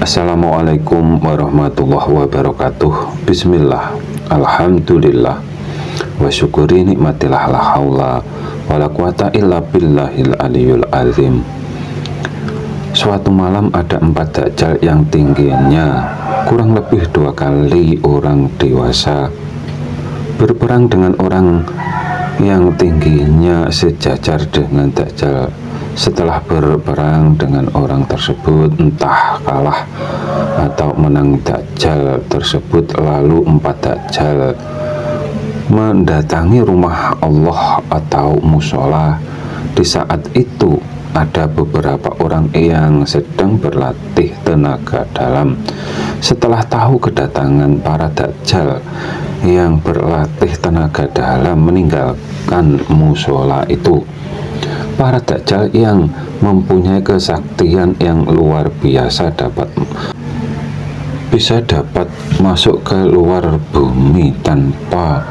Assalamualaikum warahmatullahi wabarakatuh. Bismillah, alhamdulillah, wa syukuri nikmatillah, la haula wala quwata illa billahil aliyul azim. Suatu malam ada 4 dajjal yang tingginya kurang lebih 2 kali orang dewasa berperang dengan orang yang tingginya sejajar dengan dajjal. Setelah berperang dengan orang tersebut, entah kalah atau menang dajjal tersebut, lalu 4 dajjal mendatangi rumah Allah atau musola. Di saat itu ada beberapa orang yang sedang berlatih tenaga dalam. Setelah tahu kedatangan para dajjal yang berlatih tenaga dalam meninggalkan musola itu, para dajjal yang mempunyai kesaktian yang luar biasa bisa dapat masuk ke luar bumi tanpa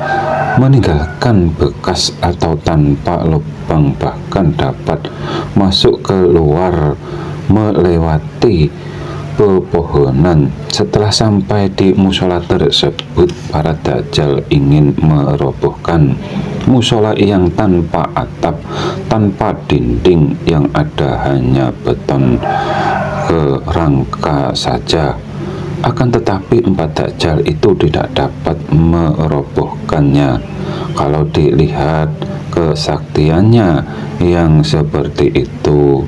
meninggalkan bekas atau tanpa lubang, bahkan dapat masuk ke luar melewati pepohonan. Setelah sampai di musola tersebut, para dajjal ingin merobohkan musola yang tanpa atap, tanpa dinding, yang ada hanya beton kerangka saja. Akan tetapi 4 dajjal itu tidak dapat merobohkannya. Kalau dilihat kesaktiannya yang seperti itu,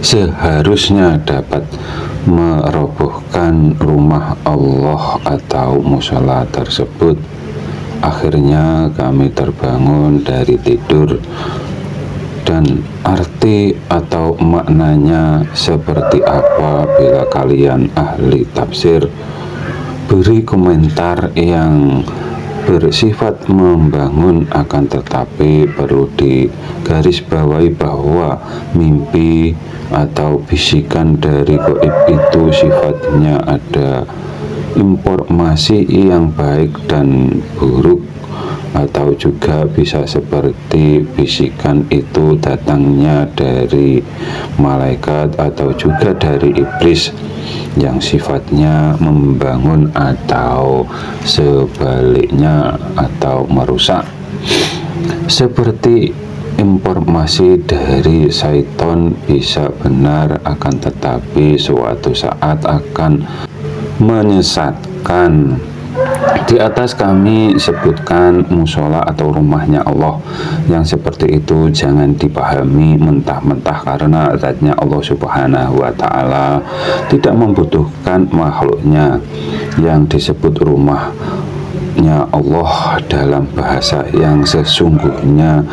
seharusnya dapat merobohkan rumah Allah atau musola tersebut. Akhirnya kami terbangun dari tidur, dan arti atau maknanya seperti apa bila kalian ahli tafsir, beri komentar yang bersifat membangun. Akan tetapi perlu digarisbawahi bahwa mimpi atau bisikan dari gaib itu sifatnya ada informasi yang baik dan buruk, atau juga bisa seperti bisikan itu datangnya dari malaikat atau juga dari iblis yang sifatnya membangun atau sebaliknya atau merusak. Seperti informasi dari syaitan bisa benar, akan tetapi suatu saat akan menyesatkan. Di atas kami sebutkan musola atau rumahnya Allah yang seperti itu jangan dipahami mentah-mentah, karena zatnya Allah subhanahu wa ta'ala tidak membutuhkan makhluknya. Yang disebut rumahnya Allah dalam bahasa yang sesungguhnya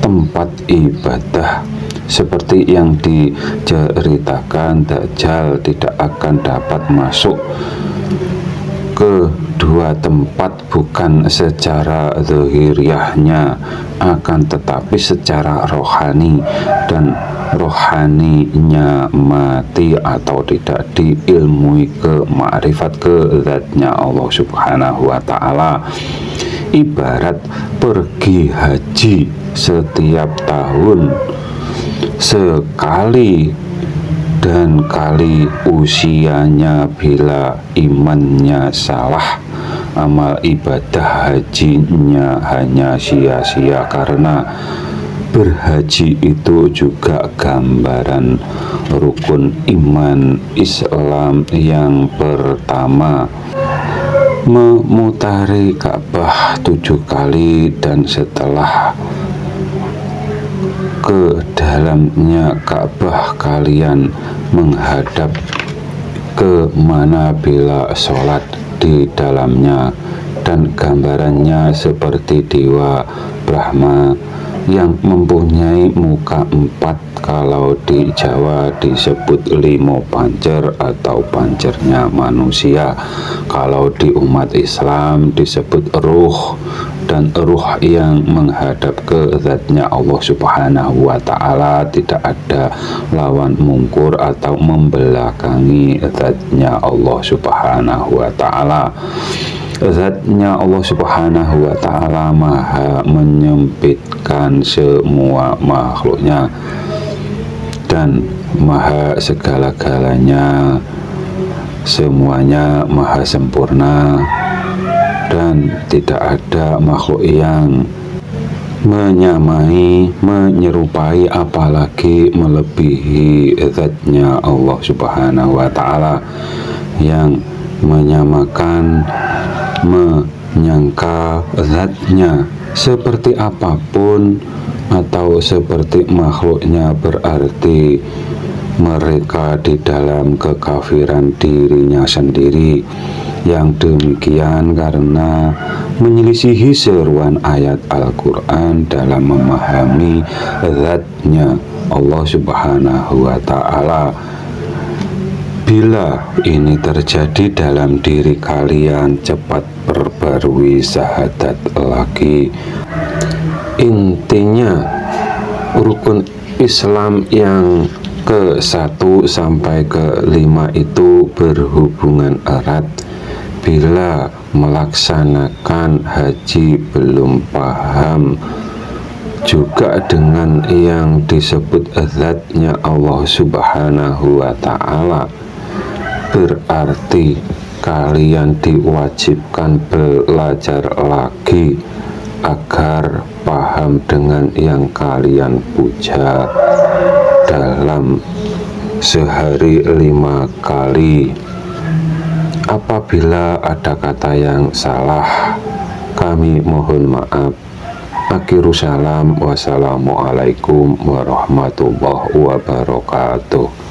tempat ibadah. Seperti yang diceritakan, dajjal tidak akan dapat masuk ke 2 tempat, bukan secara zahiriahnya, akan tetapi secara rohani, dan rohaninya mati atau tidak diilmui ke ma'rifat ke zatnya Allah subhanahu wa ta'ala. Ibarat pergi haji setiap tahun sekali, dan kali usianya bila imannya salah, amal ibadah hajinya hanya sia-sia, karena berhaji itu juga gambaran rukun iman Islam yang pertama. Memutari Ka'bah 7 kali, dan setelah ke dalamnya Ka'bah kalian menghadap ke mana bila sholat di dalamnya, dan gambarannya seperti dewa Brahma yang mempunyai muka 4. Kalau di Jawa disebut limo pancer atau pancernya manusia. Kalau di umat Islam disebut ruh, dan ruh yang menghadap ke zatnya Allah subhanahu wa ta'ala, tidak ada lawan mungkur atau membelakangi zatnya Allah subhanahu wa ta'ala. Zatnya Allah subhanahu wa ta'ala maha menyempitkan semua makhluknya, dan maha segala-galanya, semuanya maha sempurna dan tidak ada makhluk yang menyamai, menyerupai, apalagi melebihi zatnya Allah Subhanahu wa Ta'ala, yang menyamakan, menyangka zatnya seperti apapun atau seperti makhluknya, berarti mereka di dalam kekafiran dirinya sendiri. Yang demikian karena menyelisihi seruan ayat Al-Quran dalam memahami zatnya Allah Subhanahu wa Ta'ala. Bila ini terjadi dalam diri kalian, cepat perbarui syahadat lagi. Intinya rukun Islam yang ke-1 sampai ke-5 itu berhubungan erat. Bila melaksanakan haji belum paham juga dengan yang disebut zatnya Allah Subhanahu wa Ta'ala, berarti kalian diwajibkan belajar lagi agar paham dengan yang kalian puja dalam sehari 5 kali. Apabila ada kata yang salah, kami mohon maaf. Akhiru salam, wassalamualaikum warahmatullahi wabarakatuh.